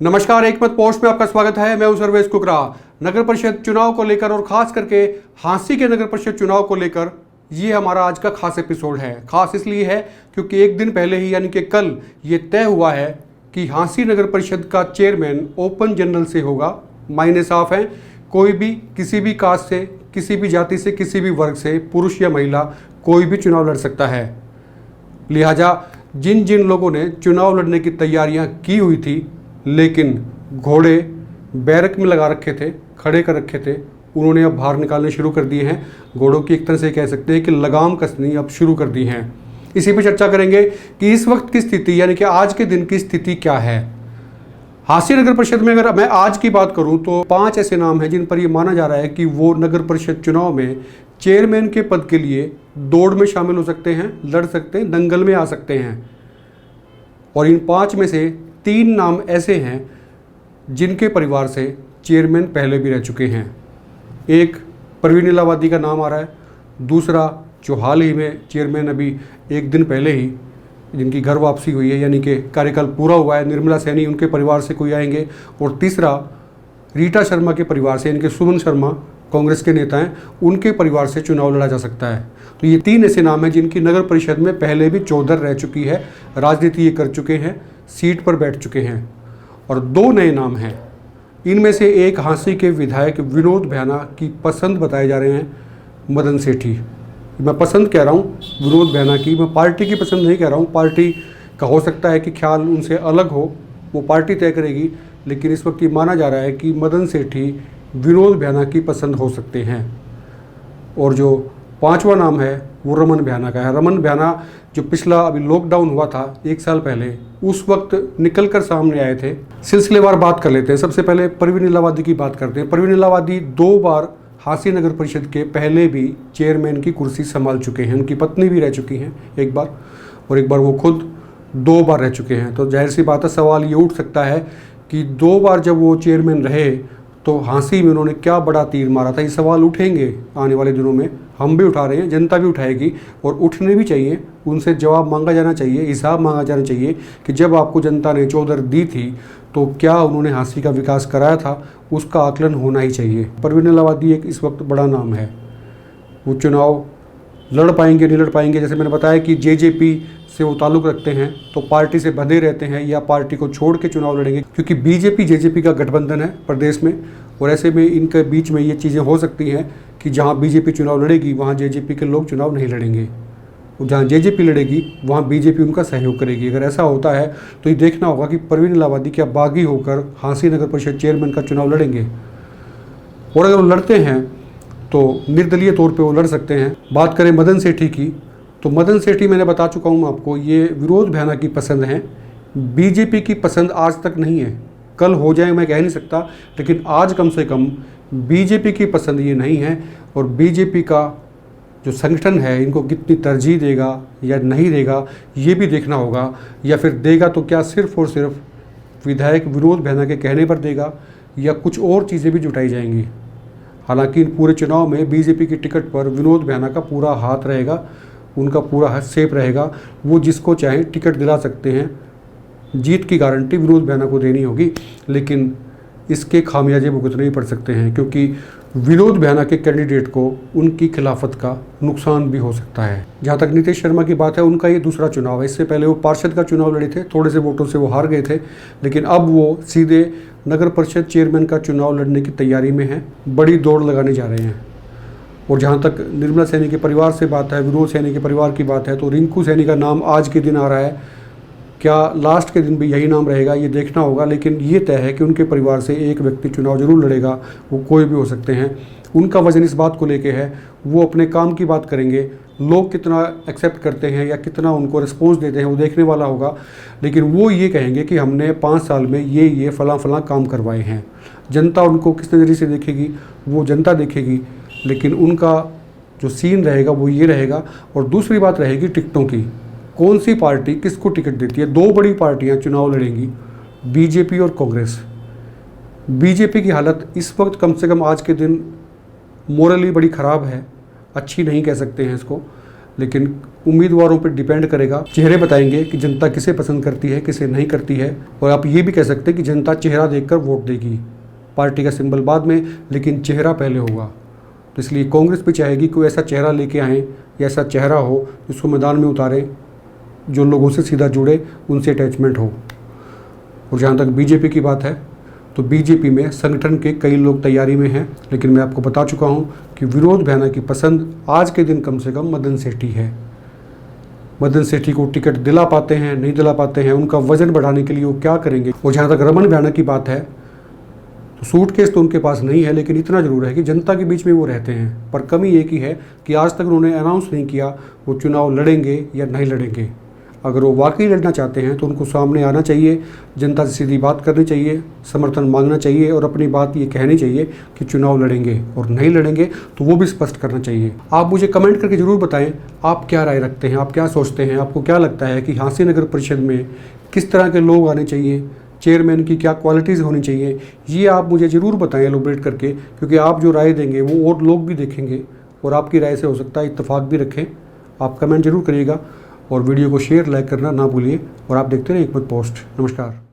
नमस्कार, एक मत पोस्ट में आपका स्वागत है। मैं हूं सर्वेश कुकरा। नगर परिषद चुनाव को लेकर और खास करके हांसी के नगर परिषद चुनाव को लेकर ये हमारा आज का खास एपिसोड है। खास इसलिए है क्योंकि एक दिन पहले ही यानी कि कल ये तय हुआ है कि हांसी नगर परिषद का चेयरमैन ओपन जनरल से होगा। मायने साफ हैं, कोई भी किसी भी कास्ट से, किसी भी जाति से, किसी भी वर्ग से, पुरुष या महिला कोई भी चुनाव लड़ सकता है। लिहाजा जिन जिन लोगों ने चुनाव लड़ने की तैयारियां की हुई थी लेकिन घोड़े बैरक में लगा रखे थे, खड़े कर रखे थे, उन्होंने अब बाहर निकालने शुरू कर दिए हैं। घोड़ों की एक तरह से कह सकते हैं कि लगाम कसनी अब शुरू कर दी हैं। इसी पर चर्चा करेंगे कि इस वक्त की स्थिति यानी कि आज के दिन की स्थिति क्या है। हांसी नगर परिषद में अगर मैं आज की बात करूं तो 5 ऐसे नाम हैं जिन पर यह माना जा रहा है कि वो नगर परिषद चुनाव में चेयरमैन के पद के लिए दौड़ में शामिल हो सकते हैं, लड़ सकते हैं, दंगल में आ सकते हैं। और इन 5 में से 3 नाम ऐसे हैं जिनके परिवार से चेयरमैन पहले भी रह चुके हैं। एक परवीन इलाहाबादी का नाम आ रहा है, दूसरा जो हाल ही में चेयरमैन अभी एक दिन पहले ही जिनकी घर वापसी हुई है यानी कि कार्यकाल पूरा हुआ है, निर्मला सैनी, उनके परिवार से कोई आएंगे। और तीसरा रीटा शर्मा के परिवार से यानी कि सुमन शर्मा कांग्रेस के नेता हैं, उनके परिवार से चुनाव लड़ा जा सकता है। तो ये 3 ऐसे नाम हैं जिनकी नगर परिषद में पहले भी चौधर रह चुकी है, राजनीति ये कर चुके हैं, सीट पर बैठ चुके हैं। और 2 नए नाम हैं। इनमें से एक हांसी के विधायक विनोद भ्याना की पसंद बताए जा रहे हैं, मदन सेठी। मैं पसंद कह रहा हूँ विनोद भ्याना की, मैं पार्टी की पसंद नहीं कह रहा हूँ। पार्टी का हो सकता है कि ख्याल उनसे अलग हो, वो पार्टी तय करेगी, लेकिन इस वक्त ये माना जा रहा है कि मदन सेठी विनोद भ्याना की पसंद हो सकते हैं। और जो 5वां नाम है वो रमन भ्याना का है। रमन भ्याना जो पिछला अभी लॉकडाउन हुआ था 1 साल पहले, उस वक्त निकल कर सामने आए थे। सिलसिलेवार बात कर लेते हैं। सबसे पहले परवीन इलाहाबादी की बात करते हैं। परवीन इलाहाबादी 2 बार हांसी नगर परिषद के पहले भी चेयरमैन की कुर्सी संभाल चुके हैं। उनकी पत्नी भी रह चुकी हैं एक बार, और एक बार वो खुद 2 बार रह चुके हैं। तो जाहिर सी बात है, सवाल ये उठ सकता है कि 2 बार जब वो चेयरमैन रहे तो हांसी में उन्होंने क्या बड़ा तीर मारा था। ये सवाल उठेंगे आने वाले दिनों में, हम भी उठा रहे हैं, जनता भी उठाएगी, और उठने भी चाहिए। उनसे जवाब मांगा जाना चाहिए, हिसाब मांगा जाना चाहिए कि जब आपको जनता ने चौधर दी थी तो क्या उन्होंने हांसी का विकास कराया था, उसका आकलन होना ही चाहिए। परवीन इलाहाबादी एक इस वक्त बड़ा नाम है। वो चुनाव लड़ पाएंगे नहीं लड़ पाएंगे, जैसे मैंने बताया कि जेजेपी से वो ताल्लुक़ रखते हैं तो पार्टी से बंधे रहते हैं या पार्टी को छोड़ के चुनाव लड़ेंगे, क्योंकि बीजेपी जेजेपी का गठबंधन है प्रदेश में। और ऐसे में इनके बीच में ये चीज़ें हो सकती हैं कि जहाँ बीजेपी चुनाव लड़ेगी वहाँ जेजेपी के लोग चुनाव नहीं लड़ेंगे, और जहाँ जेजेपी लड़ेगी वहाँ बीजेपी उनका सहयोग करेगी। अगर ऐसा होता है तो ये देखना होगा कि परवीन इलाहाबादी क्या बागी होकर हांसी नगर परिषद चेयरमैन का चुनाव लड़ेंगे। और अगर वो लड़ते हैं तो निर्दलीय तौर पे वो लड़ सकते हैं। बात करें मदन सेठी की, तो मदन सेठी मैंने बता चुका हूँ आपको, ये विनोद भ्याना की पसंद है, बीजेपी की पसंद आज तक नहीं है। कल हो जाए मैं कह नहीं सकता, लेकिन आज कम से कम बीजेपी की पसंद ये नहीं है। और बीजेपी का जो संगठन है इनको कितनी तरजीह देगा या नहीं देगा ये भी देखना होगा, या फिर देगा तो क्या सिर्फ और सिर्फ विधायक विनोद भ्याना के कहने पर देगा या कुछ और चीज़ें भी जुटाई जाएंगी। हालांकि पूरे चुनाव में बीजेपी की टिकट पर विनोद भ्याना का पूरा हाथ रहेगा, उनका पूरा हस्तक्षेप रहेगा। वो जिसको चाहे टिकट दिला सकते हैं, जीत की गारंटी विनोद भ्याना को देनी होगी, लेकिन इसके खामियाजे भुगतने ही पड़ सकते हैं, क्योंकि विनोद भ्याना के कैंडिडेट को उनकी खिलाफत का नुकसान भी हो सकता है। जहाँ तक नीतीश शर्मा की बात है, उनका ये दूसरा चुनाव है। इससे पहले वो पार्षद का चुनाव लड़े थे, थोड़े से वोटों से वो हार गए थे, लेकिन अब वो सीधे नगर परिषद चेयरमैन का चुनाव लड़ने की तैयारी में हैं, बड़ी दौड़ लगाने जा रहे हैं। और जहाँ तक निर्मला सैनी के परिवार से बात है, विनोद सैनी के परिवार की बात है, तो रिंकू सैनी का नाम आज के दिन आ रहा है। क्या लास्ट के दिन भी यही नाम रहेगा ये देखना होगा, लेकिन ये तय है कि उनके परिवार से एक व्यक्ति चुनाव जरूर लड़ेगा। वो कोई भी हो सकते हैं। उनका वजन इस बात को लेके है, वो अपने काम की बात करेंगे, लोग कितना एक्सेप्ट करते हैं या कितना उनको रिस्पॉन्स देते हैं वो देखने वाला होगा। लेकिन वो ये कहेंगे कि हमने 5 साल में ये फलां काम करवाए हैं। जनता उनको किस नज़रिए से देखेगी वो जनता देखेगी, लेकिन उनका जो सीन रहेगा वो ये रहेगा। और दूसरी बात रहेगी टिकटों की, कौन सी पार्टी किसको टिकट देती है। 2 बड़ी पार्टियां चुनाव लड़ेंगी, बीजेपी और कांग्रेस। बीजेपी की हालत इस वक्त कम से कम आज के दिन मोरली बड़ी ख़राब है, अच्छी नहीं कह सकते हैं इसको, लेकिन उम्मीदवारों पर डिपेंड करेगा। चेहरे बताएंगे कि जनता किसे पसंद करती है, किसे नहीं करती है। और आप ये भी कह सकते हैं कि जनता चेहरा देखकर वोट देगी, पार्टी का सिंबल बाद में, लेकिन चेहरा पहले होगा। तो इसलिए कांग्रेस भी चाहेगी कोई ऐसा चेहरा लेके आएँ या ऐसा चेहरा हो जिसको मैदान में उतारें, जो लोगों से सीधा जुड़े, उनसे अटैचमेंट हो। और जहाँ तक बीजेपी की बात है तो बीजेपी में संगठन के कई लोग तैयारी में हैं, लेकिन मैं आपको बता चुका हूँ कि विनोद भैया की पसंद आज के दिन कम से कम मदन सेठी है। मदन सेठी को टिकट दिला पाते हैं, नहीं दिला पाते हैं, उनका वजन बढ़ाने के लिए वो क्या करेंगे। और जहाँ तक रमन भैया की बात है तो सूटकेस तो उनके पास नहीं है, लेकिन इतना जरूर है कि जनता के बीच में वो रहते हैं। पर कमी एक ही है कि आज तक उन्होंने अनाउंस नहीं किया वो चुनाव लड़ेंगे या नहीं लड़ेंगे। अगर वो वाकई लड़ना चाहते हैं तो उनको सामने आना चाहिए, जनता से सीधी बात करनी चाहिए, समर्थन मांगना चाहिए और अपनी बात ये कहनी चाहिए कि चुनाव लड़ेंगे, और नहीं लड़ेंगे तो वो भी स्पष्ट करना चाहिए। आप मुझे कमेंट करके ज़रूर बताएं आप क्या राय रखते हैं, आप क्या सोचते हैं, आपको क्या लगता है कि हाँसी नगर परिषद में किस तरह के लोग आने चाहिए, चेयरमैन की क्या क्वालिटीज़ होनी चाहिए, ये आप मुझे ज़रूर बताएं एलोबरेट करके, क्योंकि आप जो राय देंगे वो और लोग भी देखेंगे और आपकी राय से हो सकता है इत्तेफाक भी रखें। आप कमेंट जरूर करिएगा और वीडियो को शेयर लाइक करना ना भूलिए। और आप देखते रहिए एक मत पोस्ट। नमस्कार।